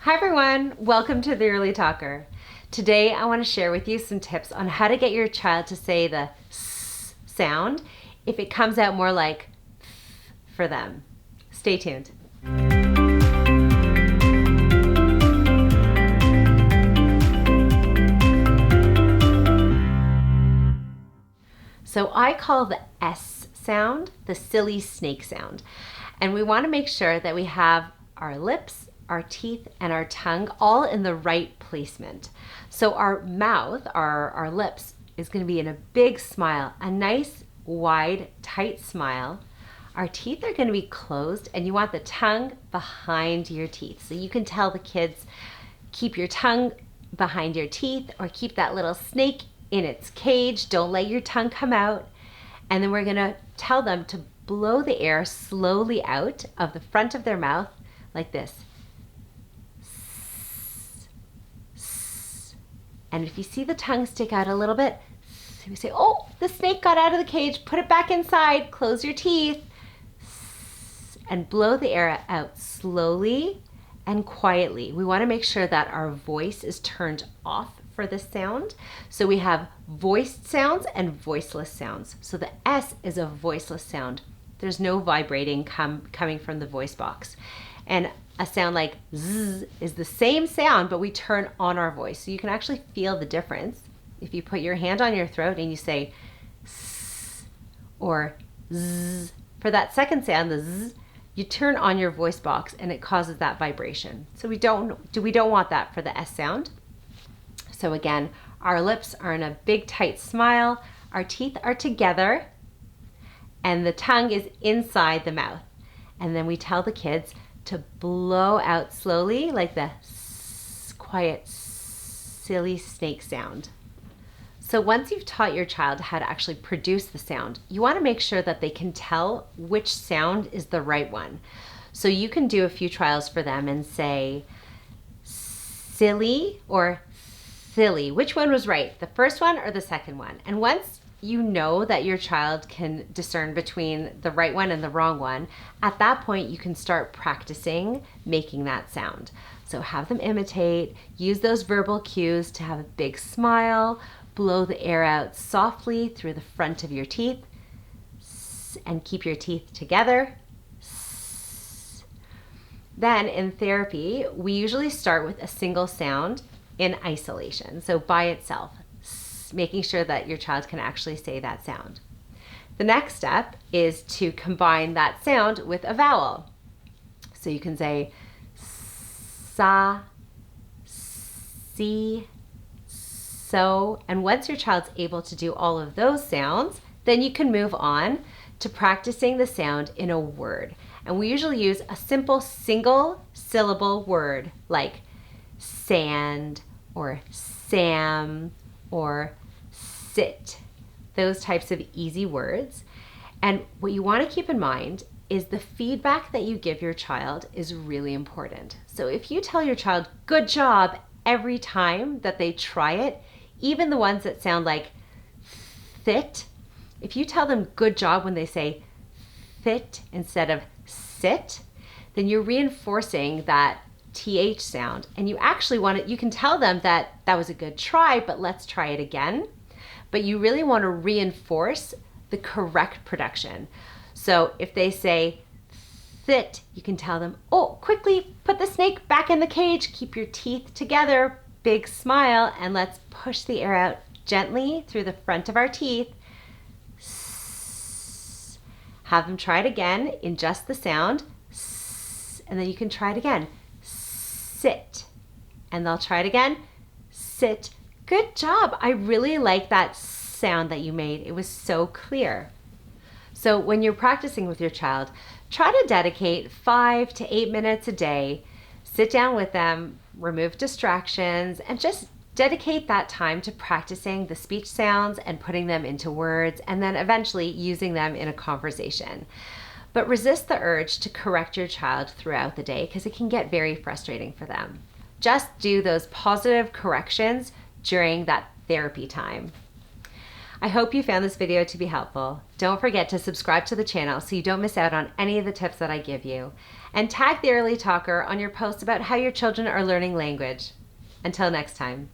Hi everyone, welcome to The Early Talker. Today I want to share with you some tips on how to get your child to say the S sound if it comes out more like F for them. Stay tuned. So I call the S sound the silly snake sound. And we want to make sure that we have our lips, our teeth, and our tongue all in the right placement. So our mouth, our lips, is going to be in a big smile, a nice, wide, tight smile. Our teeth are going to be closed, and you want the tongue behind your teeth. So you can tell the kids, keep your tongue behind your teeth, or keep that little snake in its cage. Don't let your tongue come out. And then we're going to tell them to blow the air slowly out of the front of their mouth like this. And if you see the tongue stick out a little bit, we say, oh, the snake got out of the cage, put it back inside, close your teeth, and blow the air out slowly and quietly. We want to make sure that our voice is turned off for this sound. So we have voiced sounds and voiceless sounds. So the S is a voiceless sound. There's no vibrating coming from the voice box. And a sound like Z is the same sound, but we turn on our voice. So you can actually feel the difference if you put your hand on your throat and you say S or Z. For that second sound, the Z, you turn on your voice box and it causes that vibration. So we don't want that for the S sound. So again, our lips are in a big tight smile, our teeth are together, and the tongue is inside the mouth. And then we tell the kids to blow out slowly like the quiet, silly snake sound. So once you've taught your child how to actually produce the sound, you want to make sure that they can tell which sound is the right one. So you can do a few trials for them and say silly or silly. Which one was right, the first one or the second one? And once you know that your child can discern between the right one and the wrong one, at that point you can start practicing making that sound. So have them imitate, use those verbal cues to have a big smile, blow the air out softly through the front of your teeth, and keep your teeth together. Then in therapy, we usually start with a single sound in isolation, so by itself, making sure that your child can actually say that sound. The next step is to combine that sound with a vowel. So you can say sa, si, so, and once your child's able to do all of those sounds, then you can move on to practicing the sound in a word. And we usually use a simple single syllable word like sand or Sam or sit, those types of easy words. And what you want to keep in mind is the feedback that you give your child is really important. So if you tell your child, good job, every time that they try it, even the ones that sound like fit, if you tell them good job when they say fit instead of sit, then you're reinforcing that TH sound. And you actually want it, you can tell them that that was a good try, but let's try it again. But you really want to reinforce the correct production. So if they say sit, you can tell them, oh, quickly put the snake back in the cage, keep your teeth together, big smile, and let's push the air out gently through the front of our teeth. Have them try it again in just the sound, and then you can try it again. Sit, and they'll try it again. Sit. Good job. I really like that sound that you made. It was so clear. So when you're practicing with your child, try to dedicate 5 to 8 minutes a day. Sit down with them, remove distractions, and just dedicate that time to practicing the speech sounds and putting them into words, and then eventually using them in a conversation. But resist the urge to correct your child throughout the day because it can get very frustrating for them. Just do those positive corrections during that therapy time. I hope you found this video to be helpful. Don't forget to subscribe to the channel so you don't miss out on any of the tips that I give you. And tag the Early Talker on your posts about how your children are learning language. Until next time.